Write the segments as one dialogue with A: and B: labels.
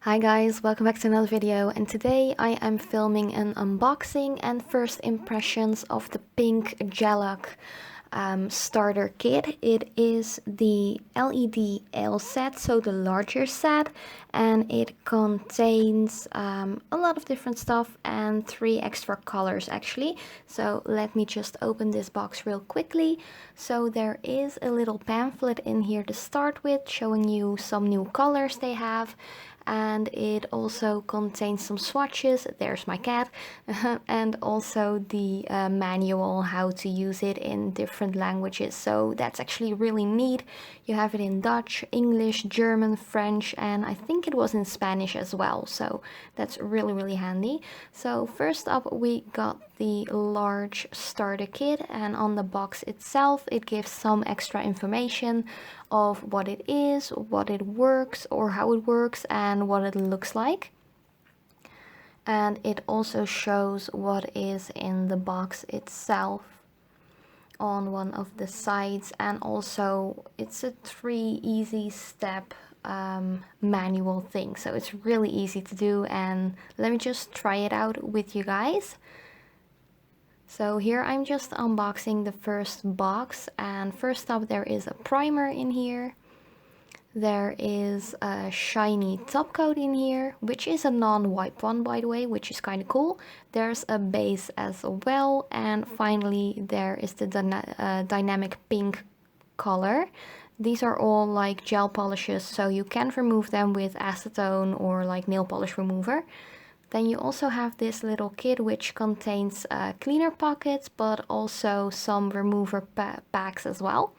A: Hi guys, welcome back to another video, and today I am filming an unboxing and first impressions of the pink Gellac starter kit. It is the LED ale set, so the larger set, and it contains a lot of different stuff and 3 extra colors actually. So let me just open this box real quickly. So there is a little pamphlet in here to start with, showing you some new colors they have. And it also contains some swatches, there's my cat, and also the manual how to use it in different languages. So that's actually really neat. You have it in Dutch, English, German, French, and I think it was in Spanish as well. So that's really handy. So first up we got the large starter kit, and on the box itself it gives some extra information of what it is, what it works or how it works, and what it looks like. And it also shows what is in the box itself on one of the sides, and also it's a 3 easy step manual thing, so it's really easy to do. And let me just try it out with you guys. So here I'm just unboxing the first box, and first up there is a primer in here. There is a shiny top coat in here, which is a non-wipe one by the way, which is kind of cool. There's a base as well, and finally there is the dynamic pink color. These are all like gel polishes, so you can remove them with acetone or like nail polish remover. Then you also have this little kit which contains cleaner pockets, but also some remover packs as well.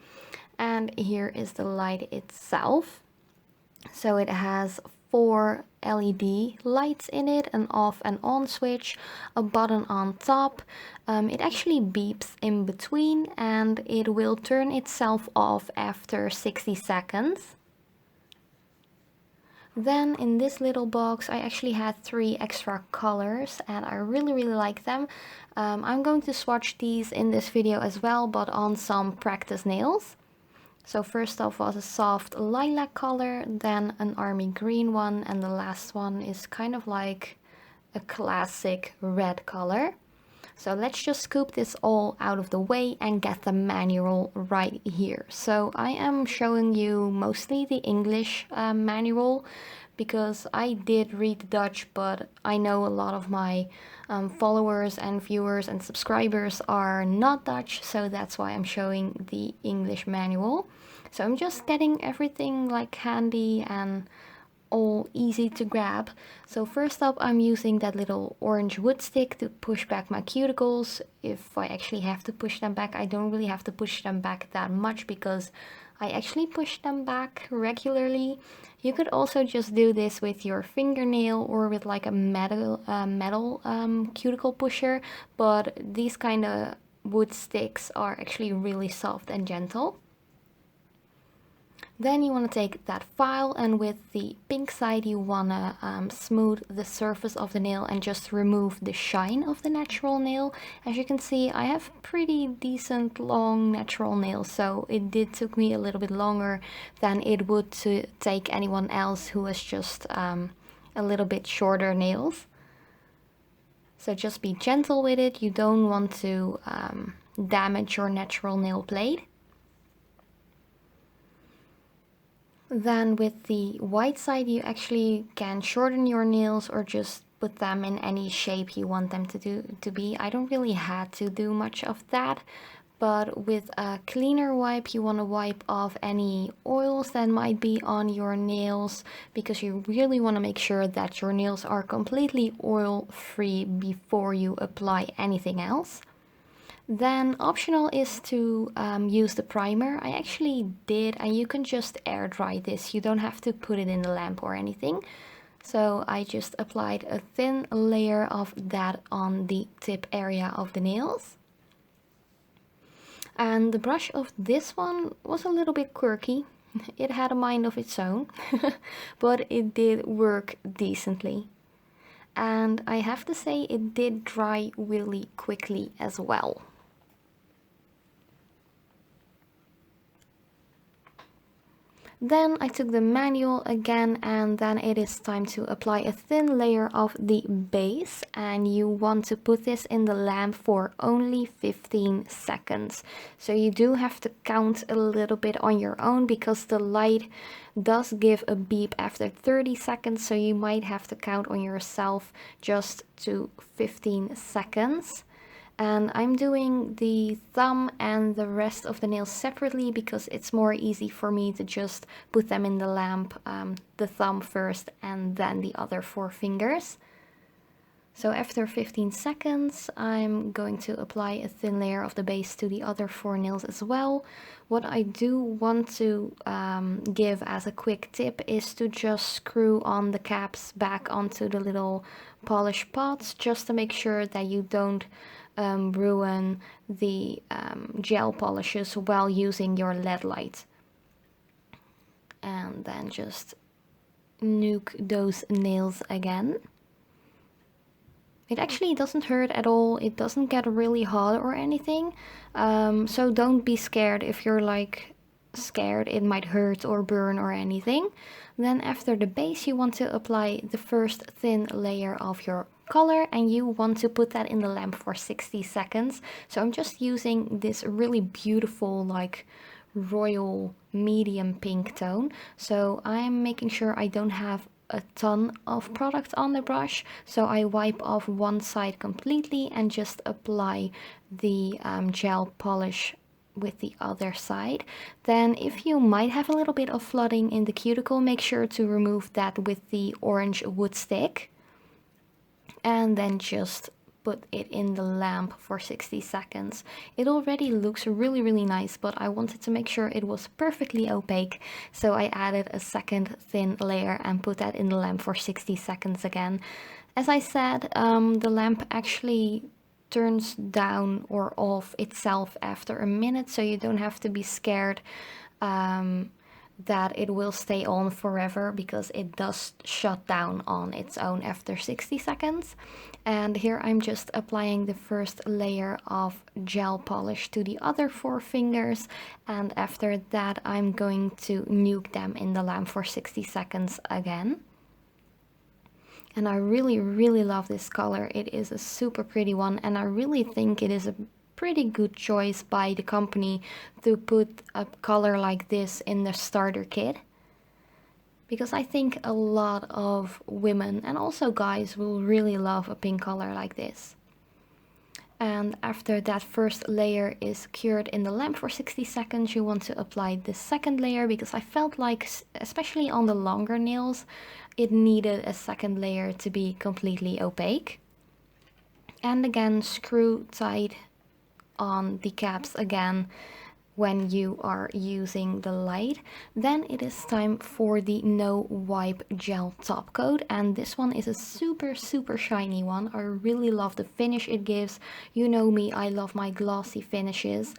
A: And here is the light itself. So it has 4 LED lights in it, an off and on switch, a button on top. It actually beeps in between, and it will turn itself off after 60 seconds. Then in this little box I actually had 3 extra colors, and I really like them. I'm going to swatch these in this video as well, but on some practice nails. So first off was a soft lilac color, then an army green one, and the last one is kind of like a classic red color. So let's just scoop this all out of the way and get the manual right here. So I am showing you mostly the English manual, because I did read Dutch, but I know a lot of my followers and viewers and subscribers are not Dutch, so that's why I'm showing the English manual. So I'm just getting everything like handy and all easy to grab. So first up I'm using that little orange wood stick to push back my cuticles. If I actually have to push them back, I don't really have to push them back that much because I actually push them back regularly. You could also just do this with your fingernail or with like a metal cuticle pusher, but these kind of wood sticks are actually really soft and gentle. Then you want to take that file, and with the pink side you want to smooth the surface of the nail and just remove the shine of the natural nail. As you can see, I have pretty decent long natural nails, so it did took me a little bit longer than it would to take anyone else who has just a little bit shorter nails. So just be gentle with it, you don't want to damage your natural nail blade. Then with the white side you actually can shorten your nails or just put them in any shape you want them to be. I don't really have to do much of that, but with a cleaner wipe you want to wipe off any oils that might be on your nails, because you really want to make sure that your nails are completely oil free before you apply anything else. Then optional is to use the primer. I actually did, and you can just air dry this. You don't have to put it in the lamp or anything. So I just applied a thin layer of that on the tip area of the nails. And the brush of this one was a little bit quirky. It had a mind of its own, but it did work decently. And I have to say it did dry really quickly as well. Then I took the manual again, and then it is time to apply a thin layer of the base, and you want to put this in the lamp for only 15 seconds. So you do have to count a little bit on your own because the light does give a beep after 30 seconds, so you might have to count on yourself just to 15 seconds. And I'm doing the thumb and the rest of the nails separately because it's more easy for me to just put them in the lamp, the thumb first and then the other 4 fingers. So after 15 seconds, I'm going to apply a thin layer of the base to the other 4 nails as well. What I do want to give as a quick tip is to just screw on the caps back onto the little polish pots, just to make sure that you don't ruin the gel polishes while using your LED light. And then just nuke those nails again. It actually doesn't hurt at all, it doesn't get really hot or anything, so don't be scared if you're like scared it might hurt or burn or anything. Then after the base you want to apply the first thin layer of your color, and you want to put that in the lamp for 60 seconds. So I'm just using this really beautiful like royal medium pink tone, so I'm making sure I don't have a ton of product on the brush, so I wipe off one side completely and just apply the gel polish with the other side. Then if you might have a little bit of flooding in the cuticle, make sure to remove that with the orange wood stick, and then just put it in the lamp for 60 seconds. It already looks really nice, but I wanted to make sure it was perfectly opaque, so I added a second thin layer and put that in the lamp for 60 seconds again. As I said, the lamp actually turns down or off itself after a minute, so you don't have to be scared that it will stay on forever, because it does shut down on its own after 60 seconds. And here I'm just applying the first layer of gel polish to the other 4 fingers, and after that I'm going to nuke them in the lamp for 60 seconds again. And I really love this color. It is a super pretty one, and I really think it is a pretty good choice by the company to put a color like this in the starter kit, because I think a lot of women and also guys will really love a pink color like this. And after that first layer is cured in the lamp for 60 seconds, you want to apply the second layer, because I felt like, especially on the longer nails, it needed a second layer to be completely opaque. And again, screw tight on the caps again when you are using the light. Then it is time for the no wipe gel top coat, and this one is a super shiny one. I really love the finish it gives. You know me, I love my glossy finishes,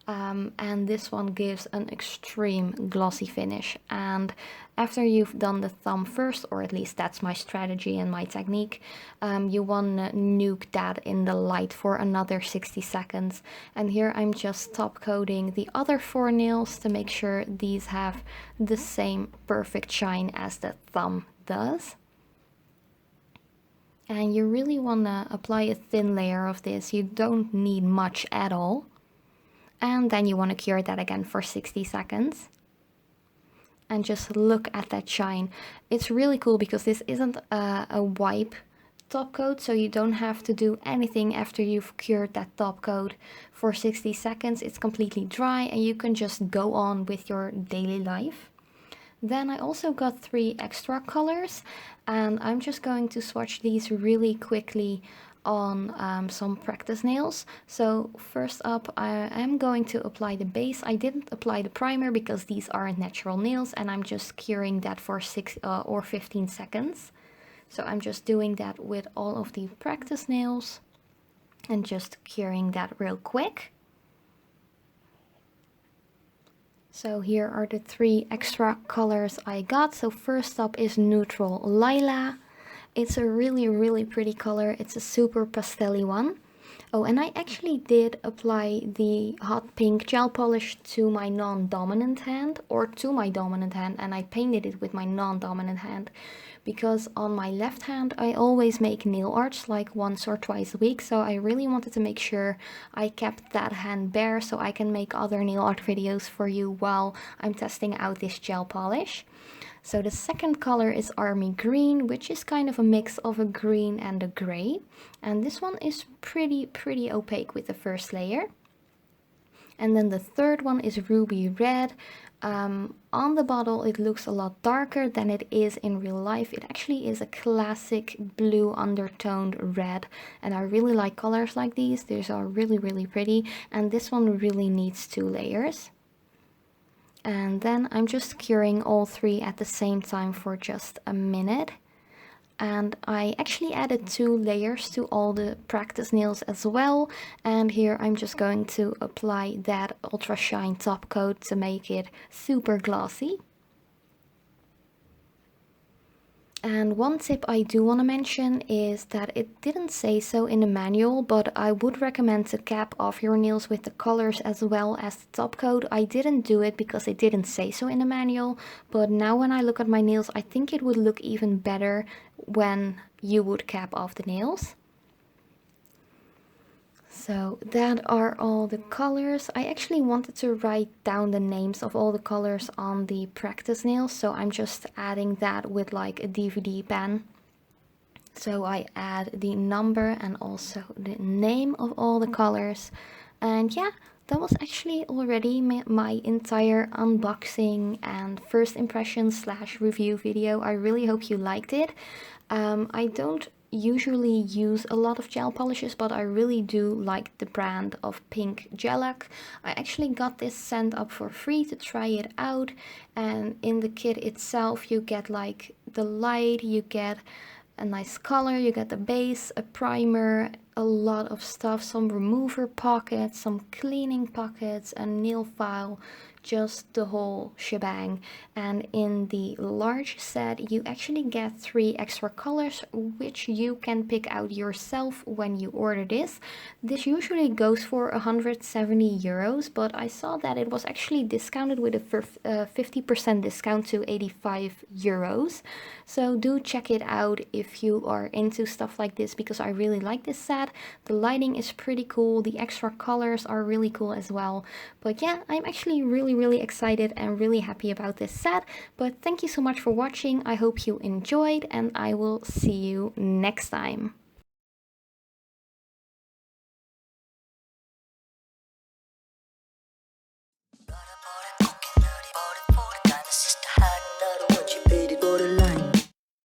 A: and this one gives an extreme glossy finish. And after you've done the thumb first, or at least that's my strategy and my technique, you want to nuke that in the light for another 60 seconds. And here I'm just top coating the other 4 nails to make sure these have the same perfect shine as the thumb does. And you really want to apply a thin layer of this. You don't need much at all. And then you want to cure that again for 60 seconds. And just look at that shine. It's really cool because this isn't a wipe top coat, so you don't have to do anything after you've cured that top coat for 60 seconds. It's completely dry and you can just go on with your daily life. Then I also got 3 extra colors, and I'm just going to swatch these really quickly on some practice nails. So first up, I am going to apply the base. I didn't apply the primer because these aren't natural nails, and I'm just curing that for 6 or 15 seconds. So I'm just doing that with all of the practice nails and just curing that real quick. So here are the 3 extra colors I got. So first up is Neutral Lilac. It's a really pretty color. It's a super pastel-y one. Oh, and I actually did apply the hot pink gel polish to my non-dominant hand, or to my dominant hand, and I painted it with my non-dominant hand because on my left hand I always make nail arts like once or twice a week, so I really wanted to make sure I kept that hand bare so I can make other nail art videos for you while I'm testing out this gel polish. So the second color is Army Green, which is kind of a mix of a green and a gray. And this one is pretty opaque with the first layer. And then the third one is Ruby Red. On the bottle it looks a lot darker than it is in real life. It actually is a classic blue undertoned red, and I really like colors like these. These are really pretty, and this one really needs 2 layers. And then I'm just curing all 3 at the same time for just a minute. And I actually added 2 layers to all the practice nails as well. And here I'm just going to apply that Ultra Shine top coat to make it super glossy. And one tip I do want to mention is that it didn't say so in the manual, but I would recommend to cap off your nails with the colors as well as the top coat. I didn't do it because it didn't say so in the manual, but now when I look at my nails, I think it would look even better when you would cap off the nails. So that are all the colors. I actually wanted to write down the names of all the colors on the practice nails, so I'm just adding that with like a DVD pen. So I add the number and also the name of all the colors. And yeah, that was actually already my entire unboxing and first impressions / review video. I really hope you liked it. I don't usually use a lot of gel polishes, but I really do like the brand of Pink Gellac. I actually got this sent up for free to try it out, and in the kit itself you get like the light, you get a nice color, you get the base, a primer, a lot of stuff, some remover pockets, some cleaning pockets, a nail file, just the whole shebang. And in the large set you actually get 3 extra colors, which you can pick out yourself when you order this. This usually goes for 170 euros, but I saw that it was actually discounted with a 50% discount to 85 euros. So do check it out if you are into stuff like this, because I really like this set. The lighting is pretty cool, the extra colors are really cool as well. But yeah, I'm actually really excited and really happy about this set. But thank you so much for watching. I hope you enjoyed, and I will see you next time.